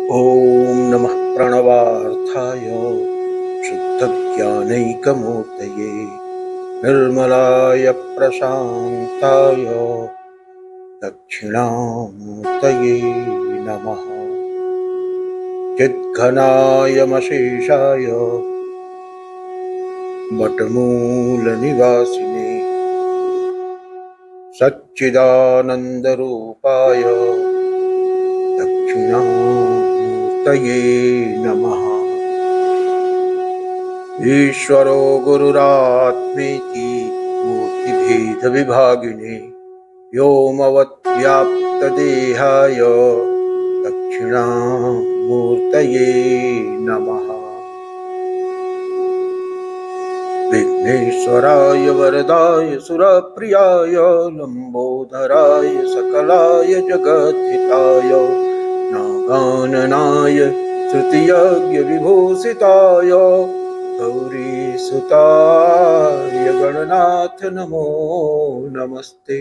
ॐ नमः प्रणवार्थाय शुद्धज्ञानैकमूर्तये निर्मलाय प्रशान्ताय दक्षिणामूर्तये नमः। चिद्घनायमशेषाय वटमूलनिवासिने सच्चिदानन्दरूपाय दक्षिणामूर्तये नमः। ईश्वरो गुरुरात्मेति मूर्तिभेदविभागिने व्योमवद्व्याप्तदेहाय दक्षिणामूर्तये नमः। विघ्नेश्वराय वरदाय सुरप्रियाय लम्बोदराय सकलाय जगद्धिताय नागाननाय श्रुतियज्ञविभूषिताय गौरीसुताय गणनाथ नमो नमस्ते।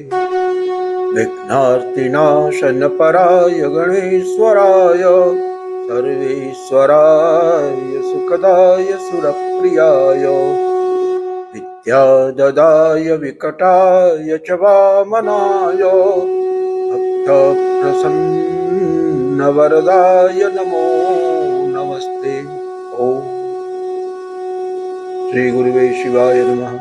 विघ्नार्तिनाशनपराय गणेश्वराय सर्वेश्वराय सुखदाय सुरप्रियाय विद्याददाय विकटाय च वामनाय भक्तप्रसन्नवरदाय नमो नमस्ते। ओम श्री गुरुवे शिवाय नमः।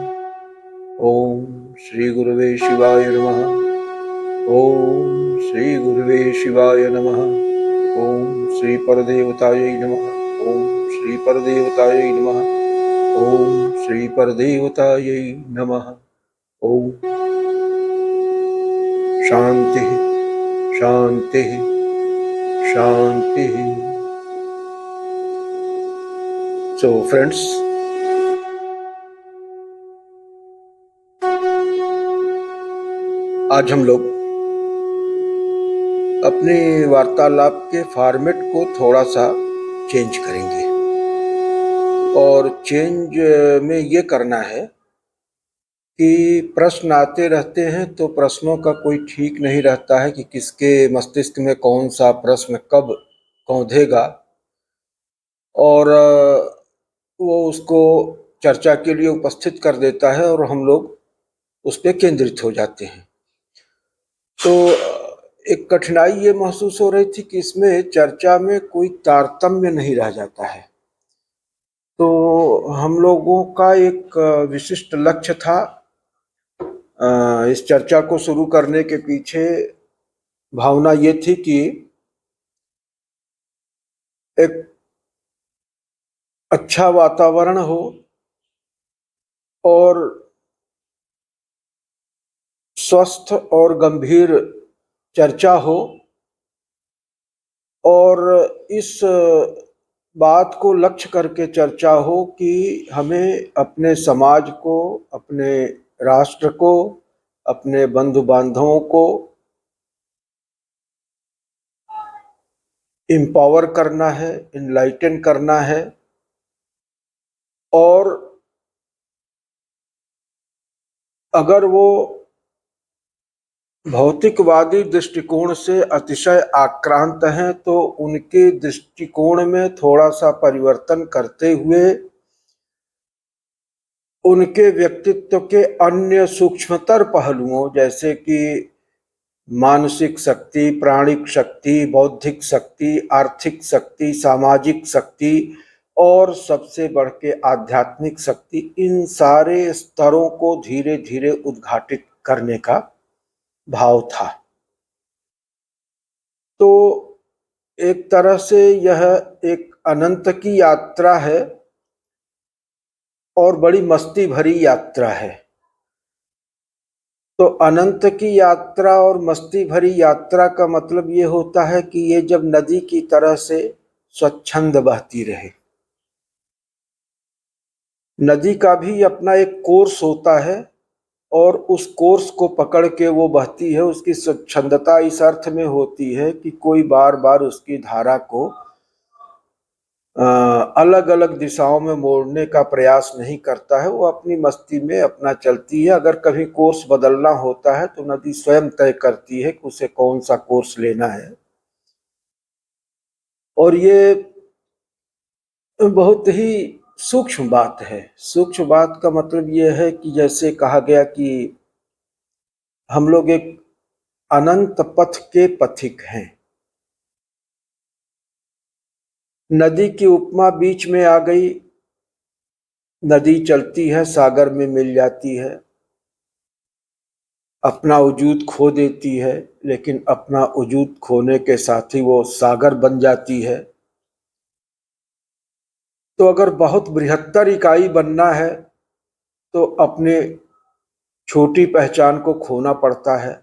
ओम श्री गुरुवे शिवाय नमः। ओम श्री गुरुवे शिवाय नमः। ओम श्री परदेवतायै नमः। ओम श्री परदेवतायै नमः। ओम श्री परदेवतायै नमः। ओम शांति शांति शांति। सो फ्रेंड्स, आज हम लोग अपने वार्तालाप के फॉर्मेट को थोड़ा सा चेंज करेंगे और चेंज में ये करना है कि प्रश्न आते रहते हैं तो प्रश्नों का कोई ठीक नहीं रहता है कि किसके मस्तिष्क में कौन सा प्रश्न कब कौंधेगा और वो उसको चर्चा के लिए उपस्थित कर देता है और हम लोग उस पर केंद्रित हो जाते हैं। तो एक कठिनाई ये महसूस हो रही थी कि इसमें चर्चा में कोई तारतम्य नहीं रह जाता है। तो हम लोगों का एक विशिष्ट लक्ष्य था इस चर्चा को शुरू करने के पीछे भावना ये थी कि एक अच्छा वातावरण हो और स्वस्थ और गंभीर चर्चा हो और इस बात को लक्ष्य करके चर्चा हो कि हमें अपने समाज को, अपने राष्ट्र को, अपने बंधु बांधवों को एम्पावर करना है, इनलाइटन करना है और अगर वो भौतिकवादी दृष्टिकोण से अतिशय आक्रांत हैं तो उनके दृष्टिकोण में थोड़ा सा परिवर्तन करते हुए उनके व्यक्तित्व के अन्य सूक्ष्मतर पहलुओं जैसे कि मानसिक शक्ति, प्राणिक शक्ति, बौद्धिक शक्ति, आर्थिक शक्ति, सामाजिक शक्ति और सबसे बढ़ के आध्यात्मिक शक्ति, इन सारे स्तरों को धीरे धीरे उद्घाटित करने का भाव था। तो एक तरह से यह एक अनंत की यात्रा है और बड़ी मस्ती भरी यात्रा है। तो अनंत की यात्रा और मस्ती भरी यात्रा का मतलब ये होता है कि ये जब नदी की तरह से स्वच्छंद बहती रहे। नदी का भी अपना एक कोर्स होता है और उस कोर्स को पकड़ के वो बहती है। उसकी स्वच्छंदता इस अर्थ में होती है कि कोई बार बार उसकी धारा को अलग अलग दिशाओं में मोड़ने का प्रयास नहीं करता है। वो अपनी मस्ती में अपना चलती है। अगर कभी कोर्स बदलना होता है तो नदी स्वयं तय करती है कि उसे कौन सा कोर्स लेना है। और ये बहुत ही सूक्ष्म बात है। सूक्ष्म बात का मतलब ये है कि जैसे कहा गया कि हम लोग एक अनंत पथ के पथिक हैं। नदी की उपमा बीच में आ गई, नदी चलती है, सागर में मिल जाती है, अपना वजूद खो देती है, लेकिन अपना वजूद खोने के साथ ही वो सागर बन जाती है। तो अगर बहुत बृहत्तर इकाई बनना है तो अपने छोटी पहचान को खोना पड़ता है।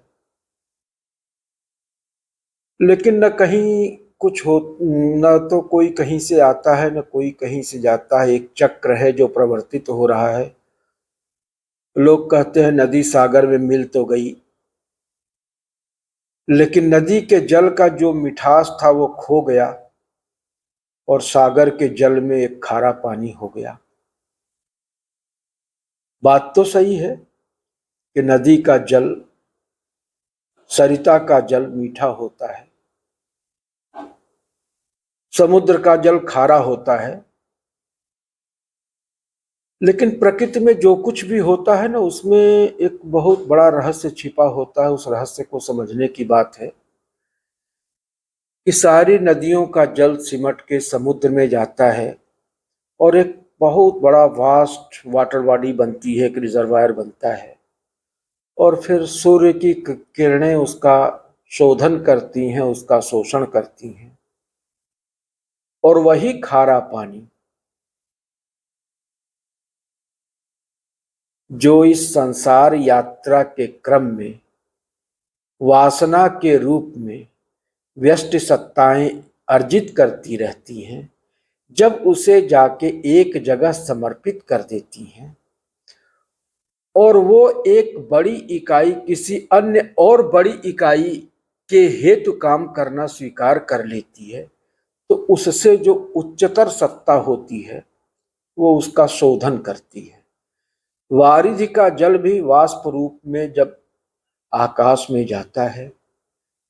लेकिन न कहीं कुछ हो, न तो कोई कहीं से आता है न कोई कहीं से जाता है। एक चक्र है जो प्रवर्तित हो रहा है। लोग कहते हैं नदी सागर में मिल तो गई, लेकिन नदी के जल का जो मिठास था वो खो गया और सागर के जल में एक खारा पानी हो गया। बात तो सही है कि नदी का जल, सरिता का जल मीठा होता है, समुद्र का जल खारा होता है, लेकिन प्रकृति में जो कुछ भी होता है ना, उसमें एक बहुत बड़ा रहस्य छिपा होता है। उस रहस्य को समझने की बात है कि सारी नदियों का जल सिमट के समुद्र में जाता है और एक बहुत बड़ा वास्ट वाटर बॉडी बनती है, एक रिजर्वायर बनता है, और फिर सूर्य की किरणें उसका शोधन करती हैं, उसका शोषण करती हैं, और वही खारा पानी जो इस संसार यात्रा के क्रम में वासना के रूप में व्यष्टि सत्ताएं अर्जित करती रहती हैं, जब उसे जाके एक जगह समर्पित कर देती हैं और वो एक बड़ी इकाई किसी अन्य और बड़ी इकाई के हेतु काम करना स्वीकार कर लेती है, तो उससे जो उच्चतर सत्ता होती है वो उसका शोधन करती है। वारिधि का जल भी वाष्प रूप में जब आकाश में जाता है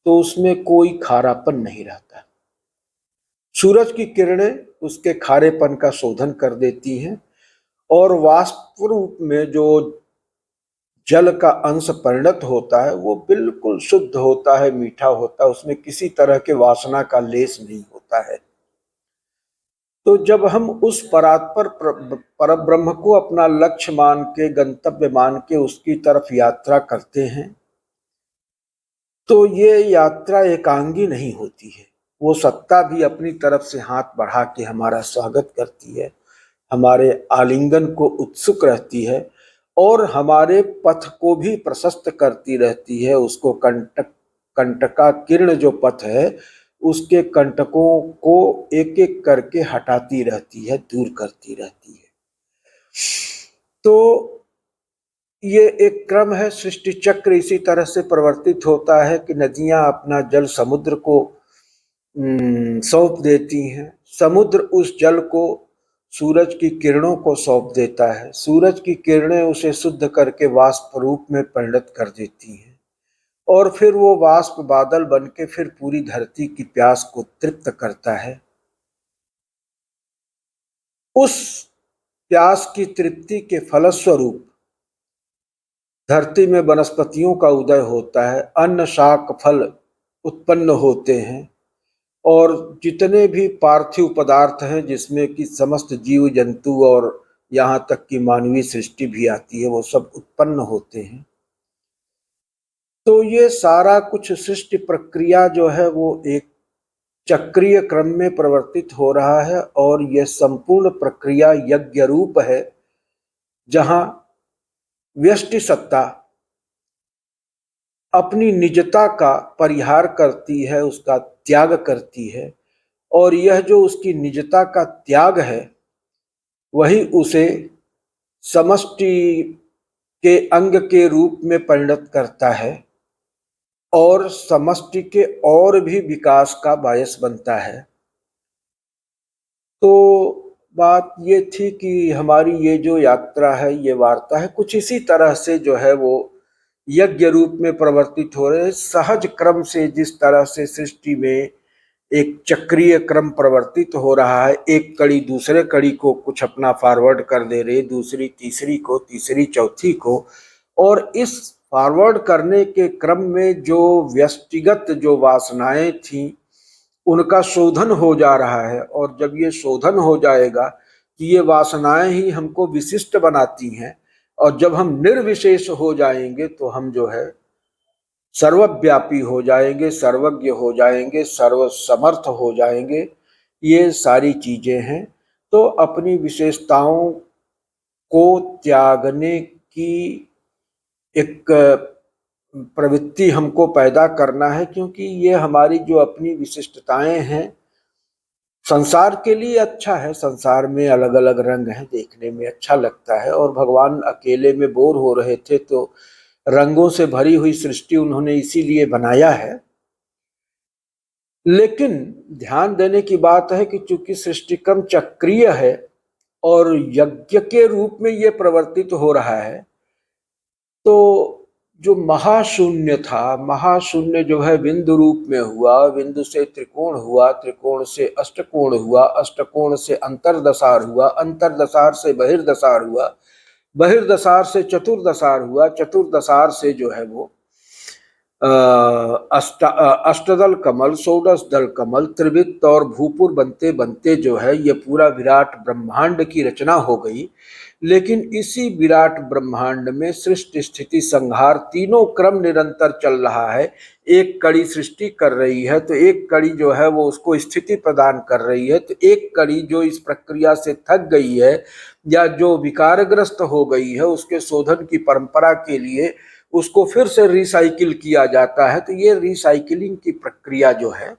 तो उसमें कोई खारापन नहीं रहता। सूरज की किरणें उसके खारेपन का शोधन कर देती हैं और वाष्प रूप में जो जल का अंश परिणत होता है वो बिल्कुल शुद्ध होता है, मीठा होता है, उसमें किसी तरह के वासना का लेस नहीं होता है। तो जब हम उस परात्पर परब्रह्म को अपना लक्ष्य मान के, गंतव्य मान के उसकी तरफ यात्रा करते हैं, तो ये यात्रा एकांगी नहीं होती है। वो सत्ता भी अपनी तरफ से हाथ बढ़ा के हमारा स्वागत करती है, हमारे आलिंगन को उत्सुक रहती है और हमारे पथ को भी प्रशस्त करती रहती है। उसको कंटका किरण जो पथ है, उसके कंटकों को एक एक करके हटाती रहती है, दूर करती रहती है। तो ये एक क्रम है, सृष्टि चक्र इसी तरह से प्रवर्तित होता है कि नदियां अपना जल समुद्र को सौंप देती हैं, समुद्र उस जल को सूरज की किरणों को सौंप देता है, सूरज की किरणें उसे शुद्ध करके वाष्प रूप में परिणत कर देती हैं और फिर वो वाष्प बादल बन के फिर पूरी धरती की प्यास को तृप्त करता है। उस प्यास की तृप्ति के फलस्वरूप धरती में वनस्पतियों का उदय होता है, अन्न शाक फल उत्पन्न होते हैं और जितने भी पार्थिव पदार्थ हैं जिसमें कि समस्त जीव जंतु और यहाँ तक कि मानवीय सृष्टि भी आती है, वो सब उत्पन्न होते हैं। तो ये सारा कुछ सृष्टि प्रक्रिया जो है वो एक चक्रीय क्रम में प्रवर्तित हो रहा है और यह संपूर्ण प्रक्रिया यज्ञ रूप है, जहां व्यष्टि सत्ता अपनी निजता का परिहार करती है, उसका त्याग करती है, और यह जो उसकी निजता का त्याग है वही उसे समष्टि के अंग के रूप में परिणत करता है और समष्टि के और भी विकास का बायस बनता है। तो बात ये थी कि हमारी ये जो यात्रा है, ये वार्ता है, कुछ इसी तरह से जो है वो यज्ञ रूप में प्रवर्तित हो रहे, सहज क्रम से जिस तरह से सृष्टि में एक चक्रीय क्रम प्रवर्तित हो रहा है। एक कड़ी दूसरे कड़ी को कुछ अपना फॉरवर्ड कर दे रही, दूसरी तीसरी को, तीसरी चौथी को, और इस फॉरवर्ड करने के क्रम में जो व्यक्तिगत जो वासनाएं थी उनका शोधन हो जा रहा है। और जब ये शोधन हो जाएगा कि ये वासनाएं ही हमको विशिष्ट बनाती हैं, और जब हम निर्विशेष हो जाएंगे तो हम जो है सर्वव्यापी हो जाएंगे, सर्वज्ञ हो जाएंगे, सर्वसमर्थ हो जाएंगे। ये सारी चीजें हैं। तो अपनी विशेषताओं को त्यागने की एक प्रवृत्ति हमको पैदा करना है, क्योंकि ये हमारी जो अपनी विशिष्टताएं हैं संसार के लिए अच्छा है। संसार में अलग अलग रंग हैं, देखने में अच्छा लगता है, और भगवान अकेले में बोर हो रहे थे तो रंगों से भरी हुई सृष्टि उन्होंने इसीलिए बनाया है। लेकिन ध्यान देने की बात है कि चूंकि सृष्टिक्रम चक्रीय है और यज्ञ के रूप में ये प्रवर्तित हो रहा है, तो जो महाशून्य था, महाशून्य जो है बिंदु रूप में हुआ, बिंदु से त्रिकोण हुआ, त्रिकोण से अष्टकोण हुआ, अष्टकोण से अंतरदशार हुआ, अंतरदशार से बहिर्दशार हुआ, बहिर्दशार से चतुर्दशार हुआ, चतुर्दशार से जो है वो अष्टदल कमल, षोडश दल कमल, त्रिवृत्त और भूपुर बनते बनते जो है ये पूरा विराट ब्रह्मांड की रचना हो गई। लेकिन इसी विराट ब्रह्मांड में सृष्टि स्थिति संहार तीनों क्रम निरंतर चल रहा है। एक कड़ी सृष्टि कर रही है तो एक कड़ी जो है वो उसको स्थिति प्रदान कर रही है, तो एक कड़ी जो इस प्रक्रिया से थक गई है या जो विकारग्रस्त हो गई है उसके शोधन की परंपरा के लिए उसको फिर से रिसाइकिल किया जाता है। तो ये रिसाइकिलिंग की प्रक्रिया जो है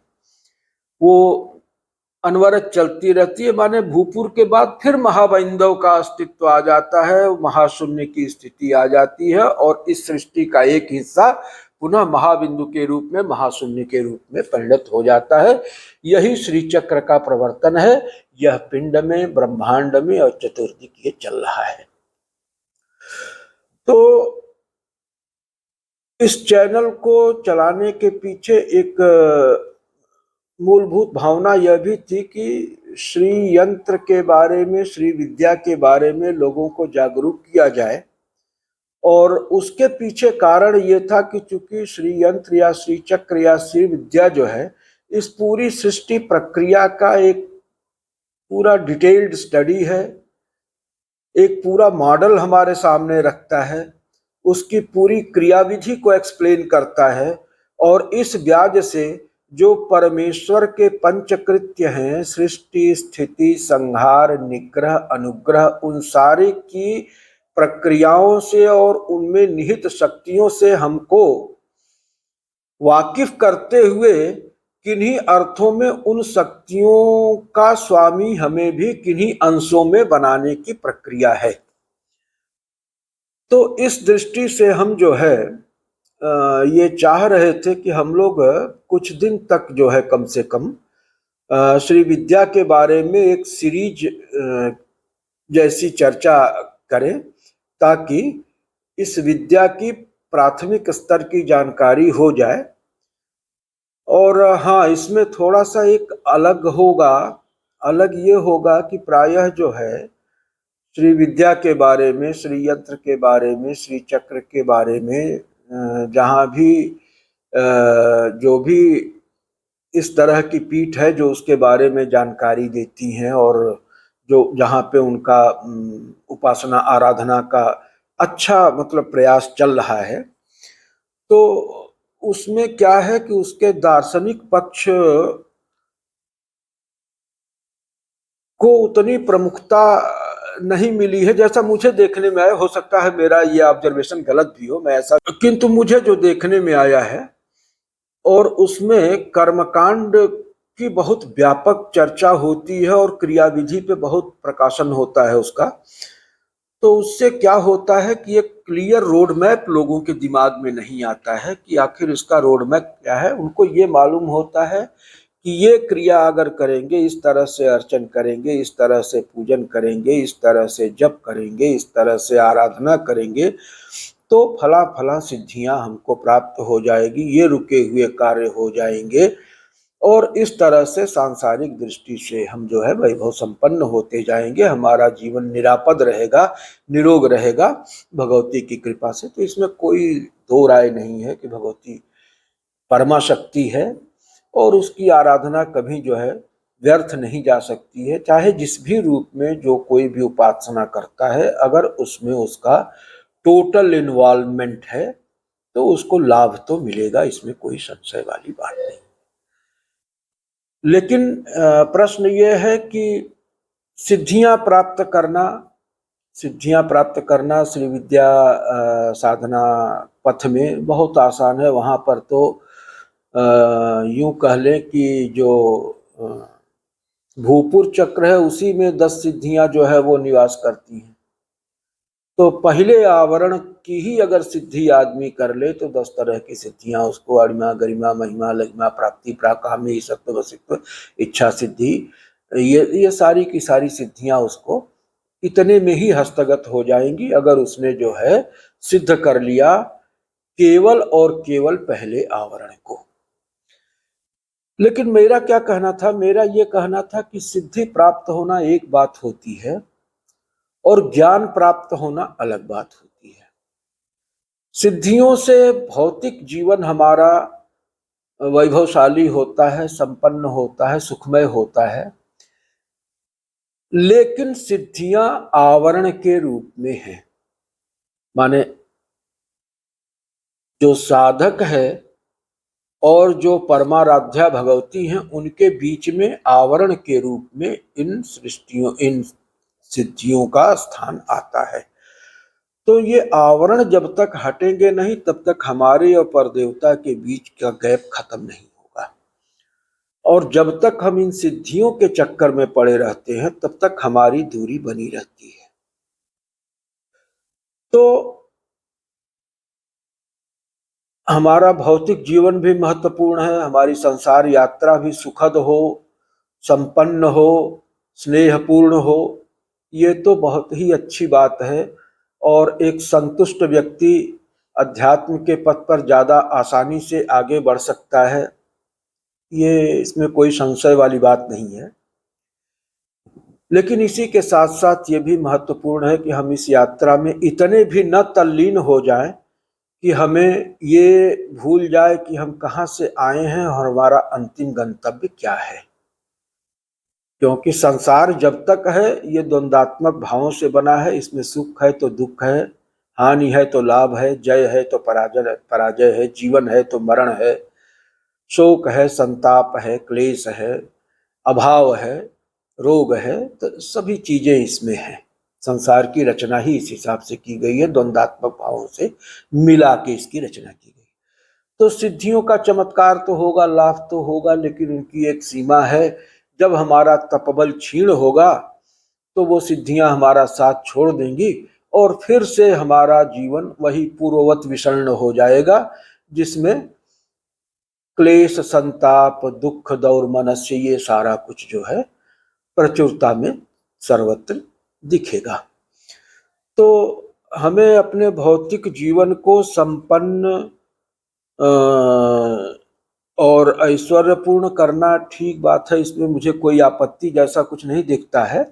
वो अनवरत चलती रहती है। माने भूपुर के बाद फिर महावैंदव का अस्तित्व आ जाता है, महाशून्य की स्थिति आ जाती है, और इस सृष्टि का एक हिस्सा पुनः महाबिंदु के रूप में, महाशून्य के रूप में परिणत हो जाता है। यही श्री चक्र का प्रवर्तन है। यह पिंड में, ब्रह्मांड में और चतुर्दिक ये चल रहा है। तो इस चैनल को चलाने के पीछे एक मूलभूत भावना यह भी थी कि श्री यंत्र के बारे में, श्री विद्या के बारे में लोगों को जागरूक किया जाए। और उसके पीछे कारण ये था कि चूंकि श्री यंत्र या श्री चक्र या श्री विद्या जो है इस पूरी सृष्टि प्रक्रिया का एक पूरा डिटेल्ड स्टडी है, एक पूरा मॉडल हमारे सामने रखता है, उसकी पूरी क्रियाविधि को एक्सप्लेन करता है। और इस व्याज से जो परमेश्वर के पंचकृत्य हैं, सृष्टि स्थिति संहार निग्रह अनुग्रह, उन सारे की प्रक्रियाओं से और उनमें निहित शक्तियों से हमको वाकिफ करते हुए किन्हीं अर्थों में उन शक्तियों का स्वामी हमें भी किन्हीं अंशों में बनाने की प्रक्रिया है। तो इस दृष्टि से हम जो है ये चाह रहे थे कि हम लोग कुछ दिन तक जो है कम से कम श्री विद्या के बारे में एक सीरीज जैसी चर्चा करें, ताकि इस विद्या की प्राथमिक स्तर की जानकारी हो जाए। और हाँ, इसमें थोड़ा सा एक अलग ये होगा कि प्रायः जो है श्री विद्या के बारे में, श्री यंत्र के बारे में, श्री चक्र के बारे में जहाँ भी जो भी इस तरह की पीठ है जो उसके बारे में जानकारी देती हैं और जो जहाँ पे उनका उपासना आराधना का अच्छा मतलब प्रयास चल रहा है, तो उसमें क्या है कि उसके दार्शनिक पक्ष को उतनी प्रमुखता नहीं मिली है जैसा मुझे देखने में आया। हो सकता है मेरा ये ऑब्जर्वेशन गलत भी हो, मैं ऐसा, किंतु मुझे जो देखने में आया है और उसमें कर्मकांड की बहुत व्यापक चर्चा होती है और क्रियाविधि पे बहुत प्रकाशन होता है उसका। तो उससे क्या होता है कि एक क्लियर रोड मैप लोगों के दिमाग में नहीं आता है कि आखिर इसका रोड मैप क्या है। उनको ये मालूम होता है कि ये क्रिया अगर करेंगे, इस तरह से अर्चन करेंगे, इस तरह से पूजन करेंगे, इस तरह से जप करेंगे, इस तरह से आराधना करेंगे तो फला फला सिद्धियां हमको प्राप्त हो जाएगी, ये रुके हुए कार्य हो जाएंगे। और इस तरह से सांसारिक दृष्टि से हम जो है वैभव संपन्न होते जाएंगे, हमारा जीवन निरापद रहेगा, निरोग रहेगा भगवती की कृपा से। तो इसमें कोई दो राय नहीं है कि भगवती परमा शक्ति है और उसकी आराधना कभी जो है व्यर्थ नहीं जा सकती है। चाहे जिस भी रूप में जो कोई भी उपासना करता है, अगर उसमें उसका टोटल इन्वॉल्वमेंट है तो उसको लाभ तो मिलेगा, इसमें कोई संशय वाली बात नहीं। लेकिन प्रश्न ये है कि सिद्धियां प्राप्त करना श्री विद्या साधना पथ में बहुत आसान है। वहां पर तो यूं कह लें कि जो भूपुर चक्र है उसी में 10 सिद्धियां जो है वो निवास करती हैं। तो पहले आवरण की ही अगर सिद्धि आदमी कर ले तो 10 तरह की सिद्धियां उसको, अरिमा गरिमा महिमा लगिमा प्राप्ति प्राकाम्य सत्व वसित्व इच्छा सिद्धि, ये सारी की सारी सिद्धियां उसको इतने में ही हस्तगत हो जाएंगी अगर उसने जो है सिद्ध कर लिया केवल और केवल पहले आवरण को। लेकिन मेरा क्या कहना था, मेरा ये कहना था कि सिद्धि प्राप्त होना एक बात होती है और ज्ञान प्राप्त होना अलग बात होती है। सिद्धियों से भौतिक जीवन हमारा वैभवशाली होता है, संपन्न होता है, सुखमय होता है, लेकिन सिद्धियां आवरण के रूप में हैं। माने जो साधक है और जो परमाराध्या भगवती हैं उनके बीच में आवरण के रूप में इन सिद्धियों का स्थान आता है। तो ये आवरण जब तक हटेंगे नहीं तब तक हमारे और परदेवता के बीच का गैप खत्म नहीं होगा, और जब तक हम इन सिद्धियों के चक्कर में पड़े रहते हैं तब तक हमारी दूरी बनी रहती है। तो हमारा भौतिक जीवन भी महत्वपूर्ण है, हमारी संसार यात्रा भी सुखद हो, संपन्न हो, स्नेहपूर्ण हो, ये तो बहुत ही अच्छी बात है। और एक संतुष्ट व्यक्ति अध्यात्म के पथ पर ज्यादा आसानी से आगे बढ़ सकता है, ये इसमें कोई संशय वाली बात नहीं है। लेकिन इसी के साथ साथ ये भी महत्वपूर्ण है कि हम इस यात्रा में इतने भी न तल्लीन हो जाएं कि हमें ये भूल जाए कि हम कहाँ से आए हैं और हमारा अंतिम गंतव्य क्या है। क्योंकि संसार जब तक है ये द्वंद्वात्मक भावों से बना है, इसमें सुख है तो दुख है, हानि है तो लाभ है, जय है तो पराजय है, जीवन है तो मरण है, शोक है, संताप है, क्लेश है, अभाव है, रोग है, तो सभी चीजें इसमें हैं। संसार की रचना ही इस हिसाब से की गई है, द्वंद्वात्मक भावों से मिला के इसकी रचना की गई। तो सिद्धियों का चमत्कार तो होगा, लाभ तो होगा, लेकिन उनकी एक सीमा है। जब हमारा तपबल क्षीण होगा तो वो सिद्धियां हमारा साथ छोड़ देंगी और फिर से हमारा जीवन वही पूर्ववत विषण्ण हो जाएगा, जिसमें क्लेश, संताप, दुख, दौर मनस्य, ये सारा कुछ जो है प्रचुरता में सर्वत्र दिखेगा। तो हमें अपने भौतिक जीवन को संपन्न और ऐश्वर्यपूर्ण करना ठीक बात है, इसमें मुझे कोई आपत्ति जैसा कुछ नहीं दिखता है।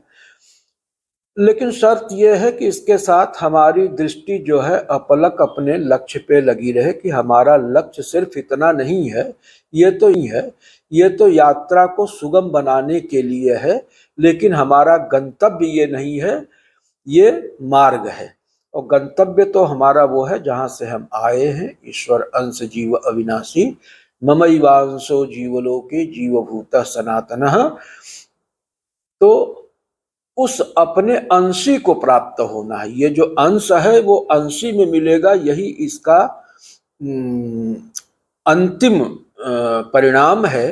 लेकिन शर्त यह है कि इसके साथ हमारी दृष्टि जो है अपलक अपने लक्ष्य पे लगी रहे कि हमारा लक्ष्य सिर्फ इतना नहीं है, ये तो यात्रा को सुगम बनाने के लिए है, लेकिन हमारा गंतव्य ये नहीं है, ये मार्ग है। और गंतव्य तो हमारा वो है जहां से हम आए हैं, ईश्वर अंश जीव अविनाशी ममैवांशो जीवलोके जीवभूतः सनातनः। तो उस अपने अंशी को प्राप्त होना है। ये जो अंश है वो अंशी में मिलेगा, यही इसका अंतिम परिणाम है।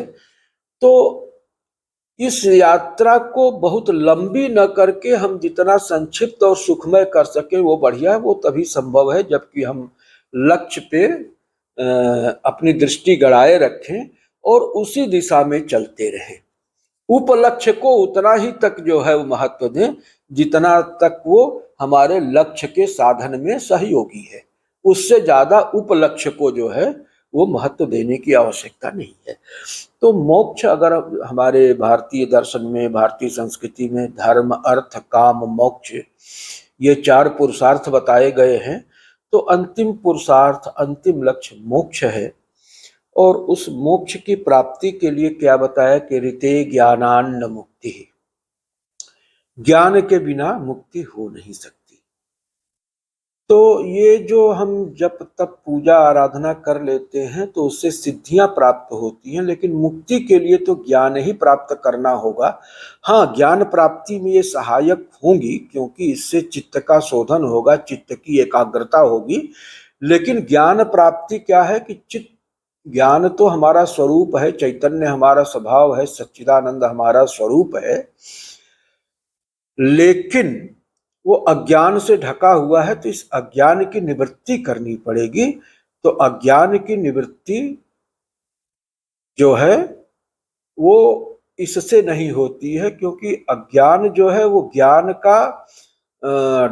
तो इस यात्रा को बहुत लंबी न करके हम जितना संक्षिप्त और सुखमय कर सके वो बढ़िया है। वो तभी संभव है जबकि हम लक्ष्य पे अपनी दृष्टि गड़ाए रखें और उसी दिशा में चलते रहें। उपलक्ष्य को उतना ही तक जो है वो महत्व दें जितना तक वो हमारे लक्ष्य के साधन में सहयोगी है। उससे ज्यादा उपलक्ष्य को जो है वो महत्व देने की आवश्यकता नहीं है। तो मोक्ष अगर हमारे भारतीय दर्शन में, भारतीय संस्कृति में धर्म, अर्थ, काम, मोक्ष, ये 4 पुरुषार्थ बताए गए हैं, तो अंतिम पुरुषार्थ, अंतिम लक्ष्य मोक्ष है। और उस मोक्ष की प्राप्ति के लिए क्या बताया कि ऋते ज्ञानान्न मुक्ति, ज्ञान के बिना मुक्ति हो नहीं सकती। तो ये जो हम जब तब पूजा आराधना कर लेते हैं तो उससे सिद्धियां प्राप्त होती हैं, लेकिन मुक्ति के लिए तो ज्ञान ही प्राप्त करना होगा। हाँ, ज्ञान प्राप्ति में ये सहायक होंगी, क्योंकि इससे चित्त का शोधन होगा, चित्त की एकाग्रता होगी। लेकिन ज्ञान प्राप्ति क्या है कि चित्त, ज्ञान तो हमारा स्वरूप है, चैतन्य हमारा स्वभाव है, सच्चिदानंद हमारा स्वरूप है, लेकिन वो अज्ञान से ढका हुआ है, तो इस अज्ञान की निवृत्ति करनी पड़ेगी। तो अज्ञान की निवृत्ति जो है वो इससे नहीं होती है, क्योंकि अज्ञान जो है वो ज्ञान का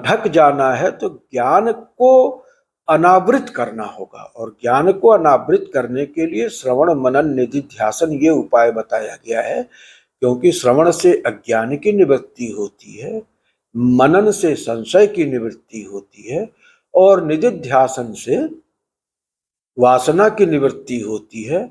ढक जाना है, तो ज्ञान को अनावृत करना होगा। और ज्ञान को अनावृत करने के लिए श्रवण, मनन, निधिध्यासन ये उपाय बताया गया है। क्योंकि श्रवण से अज्ञान की निवृत्ति होती है, मनन से संशय की निवृत्ति होती है, और निधिध्यासन से वासना की निवृत्ति होती है।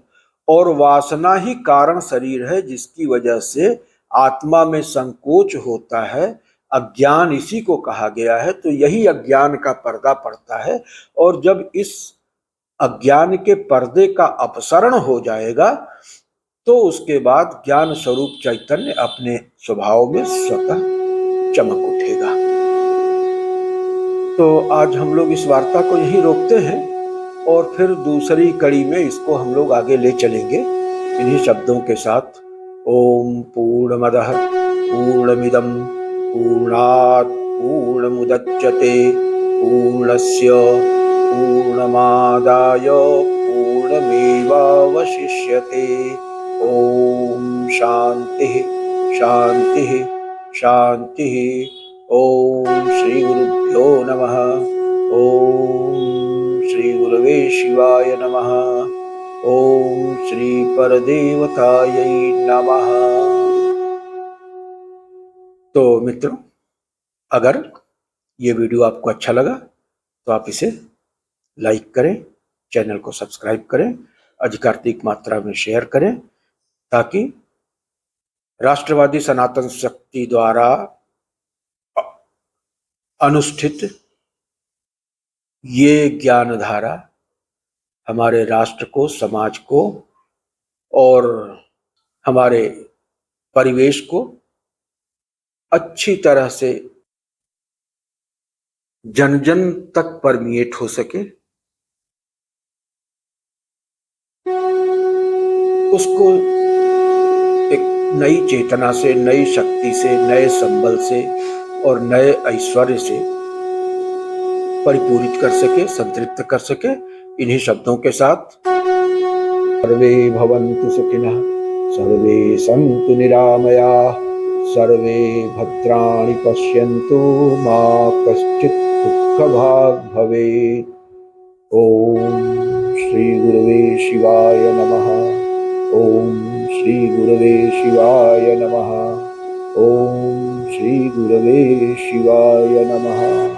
और वासना ही कारण शरीर है, जिसकी वजह से आत्मा में संकोच होता है। अज्ञान इसी को कहा गया है। तो यही अज्ञान का पर्दा पड़ता है, और जब इस अज्ञान के पर्दे का अपसरण हो जाएगा तो उसके बाद ज्ञान स्वरूप चैतन्य अपने स्वभाव में स्वतः चमक उठेगा। तो आज हम लोग इस वार्ता को यहीं रोकते हैं, और फिर दूसरी कड़ी में इसको हम लोग आगे ले चलेंगे इन्हीं शब्दों के साथ। ओम पूर्णमदः पूर्णमिदं पूर्णात् पूर्णमुदच्यते पूर्णस्य पूर्णमादाय पूर्णमेवावशिष्यते। ओम शांति शांति शांति। ओम श्री गुरुभ्यो नमः। ओम श्री गुरवे शिवाय नमः। ओम श्री परदेवतायै नमः। तो मित्रों, अगर ये वीडियो आपको अच्छा लगा तो आप इसे लाइक करें, चैनल को सब्सक्राइब करें, अधिकाधिक मात्रा में शेयर करें, ताकि राष्ट्रवादी सनातन शक्ति द्वारा अनुष्ठित ये ज्ञान धारा हमारे राष्ट्र को, समाज को और हमारे परिवेश को अच्छी तरह से जन जन तक परमिएट हो सके, उसको एक नई चेतना से, नई शक्ति से, नए संबल से और नए ऐश्वर्य से परिपूरित कर सके, संतृप्त कर सके। इन्हीं शब्दों के साथ सर्वे भवन्तु सुखिनः, सर्वे सन्तु निरामयाः, सर्वे भद्राणि पश्यन्तु, मा कश्चित् दुःखभाग् भवेत्। ओम श्री गुरवे शिवाय नमः। ओम श्री गुरवे शिवाय नमः। ओम श्री गुरवे शिवाय नमः।